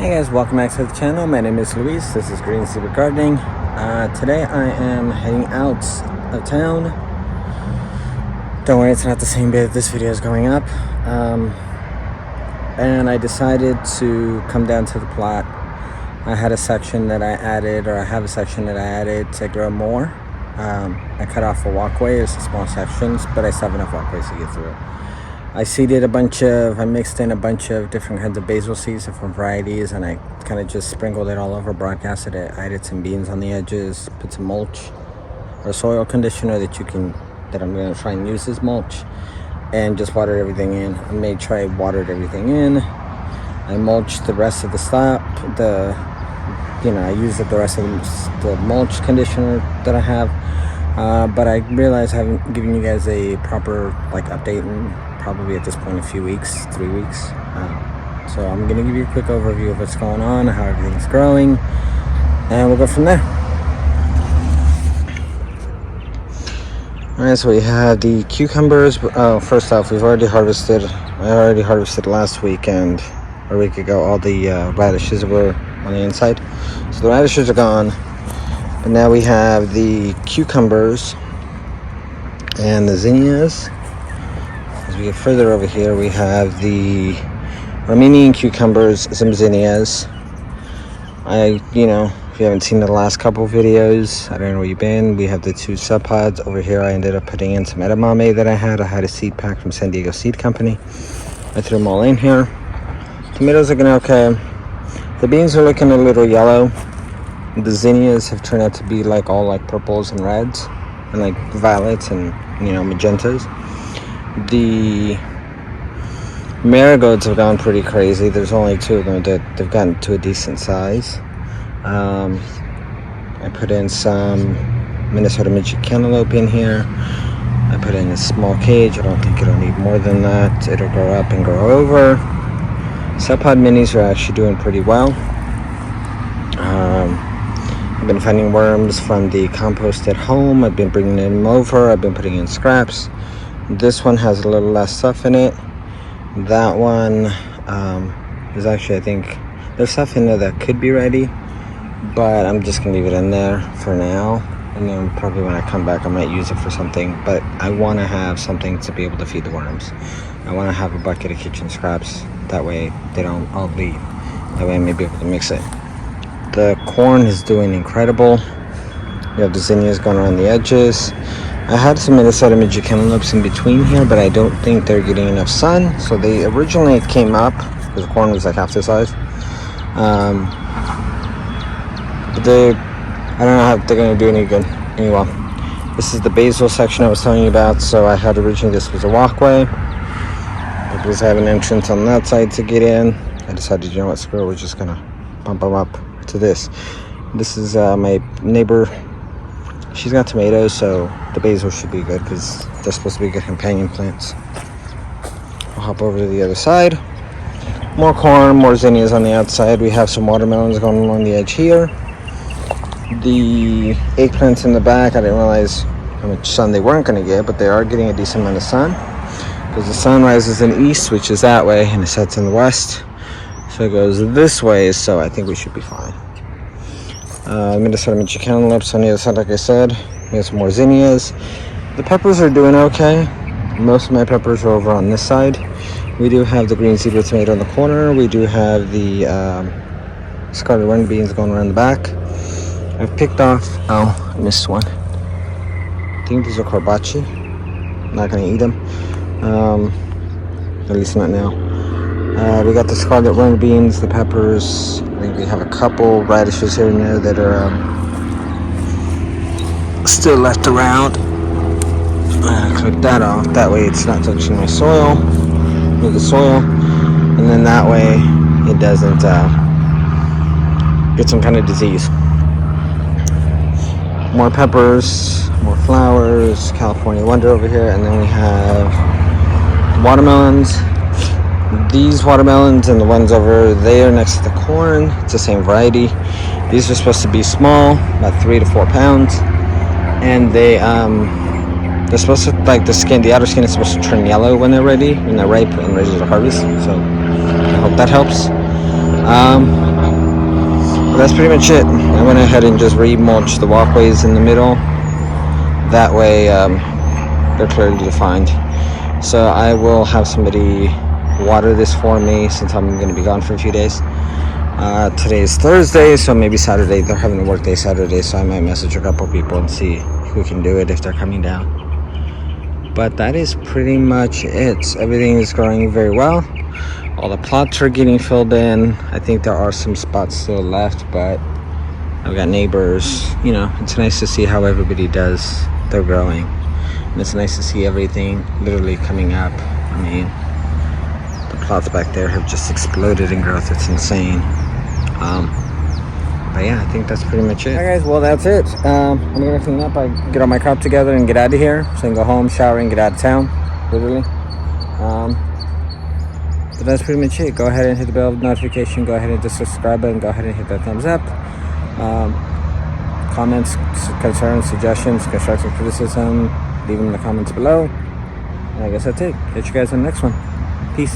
Hey guys, welcome back to the channel. My name is Luis. This is Green Zebra Gardening. Today I am heading out of town. Don't worry, it's not the same day that this video is going up. And I decided to come down to the plot. I had a section that I added, or I have a section that I added to grow more. I cut off a walkway, it's small sections, but I still have enough walkways to get through. I mixed in a bunch of different kinds of basil seeds, different varieties, and I kind of just sprinkled it all over, broadcasted it. I added some beans on the edges, put some mulch or soil conditioner that I'm going to try and use as mulch, and just watered everything in. I made sure I watered everything in. I mulched the rest of the I used the rest of the mulch conditioner that I have, but I realized I haven't given you guys a proper update in probably at this point a few weeks, 3 weeks. So I'm gonna give you a quick overview of what's going on, how everything's growing, and we'll go from there. Alright, so we have the cucumbers. First off, I already harvested last weekend, or a week ago, all the radishes that were on the inside. So the radishes are gone, but now we have the cucumbers and the zinnias. As we get further over here, we have the Armenian cucumbers, some zinnias. If you haven't seen the last couple videos, I don't know where you've been. We have the two sub pods over here. I ended up putting in some edamame that I had. I had a seed pack from San Diego Seed Company. I threw them all in here. Tomatoes looking okay. The beans are looking a little yellow. The zinnias have turned out to be all purples and reds, and violets and magentas. The marigolds have gone pretty crazy. There's only two of them that they've gotten to a decent size. I put in some Minnesota midget cantaloupe in here. I put in a small cage. I don't think it'll need more than that. It'll grow up and grow over. Subpod minis are actually doing pretty well. I've been finding worms from the compost at home. I've been bringing them over. I've been putting in scraps. This one has a little less stuff in it. That one is actually, I think, there's stuff in there that could be ready, but I'm just gonna leave it in there for now, and then probably when I come back I might use it for something. But I want to have something to be able to feed the worms. I want to have a bucket of kitchen scraps, that way they don't all leave. That way I may be able to mix it. The corn is doing incredible. We have the zinnias going around the edges. I had some Minnesota midget cantaloupes in between here, but I don't think they're getting enough sun. So they originally came up because the corn was half the size. But I don't know how they're going to do any good. Anyway, this is the basil section I was telling you about. So I had originally, this was a walkway, because I have an entrance on that side to get in. I decided, screw it, we're just gonna bump them up to this. This is my neighbor. She's got tomatoes, so the basil should be good because they're supposed to be good companion plants. I'll hop over to the other side. More corn, more zinnias on the outside. We have some watermelons going along the edge here. The eggplants in the back, I didn't realize how much sun they weren't going to get, but they are getting a decent amount of sun, because the sun rises in the east, which is that way, and it sets in the west. So it goes this way, so I think we should be fine. Minnesota midget cantaloupes on the other side, like I said. We have some more zinnias. The peppers are doing okay. Most of my peppers are over on this side. We do have the green zebra tomato in the corner. We do have the scarlet running beans going around the back. I've picked off, I missed one. I think these are carbachi. I'm not going to eat them. At least not now. We got the scarlet running beans, the peppers. I think we have a couple radishes here and there that are still left around. Clip that off. That way it's not touching my soil, the soil, and then that way it doesn't get some kind of disease. More peppers, more flowers, California Wonder over here, and then we have watermelons. These watermelons and the ones over there next to the corn, it's the same variety. These are supposed to be small, about 3 to 4 pounds, and they're supposed to, the outer skin is supposed to turn yellow when they're ready, when they're ripe and ready to harvest. So I hope that helps. that's pretty much it. I went ahead and just re-mulched the walkways in the middle. That way, they're clearly defined. So I will have somebody water this for me since I'm going to be gone for a few days. Today is Thursday, so maybe Saturday. They're having a work day Saturday, so I might message a couple people and see who can do it if they're coming down. But that is pretty much it. Everything is growing very well. All the plots are getting filled in. I think there are some spots still left, but I've got neighbors. You know, it's nice to see how everybody does their growing. And it's nice to see everything literally coming up. I mean, the plots back there have just exploded in growth. It's insane. But yeah, I think that's pretty much it. Alright guys, well that's it. I'm gonna clean up, I get all my crap together and get out of here. So I can go home, shower, and get out of town, literally. But that's pretty much it. Go ahead and hit the bell notification, go ahead and hit the subscribe button, go ahead and hit that thumbs up. Comments, concerns, suggestions, constructive criticism, leave them in the comments below. And I guess that's it. Catch you guys on the next one. Peace.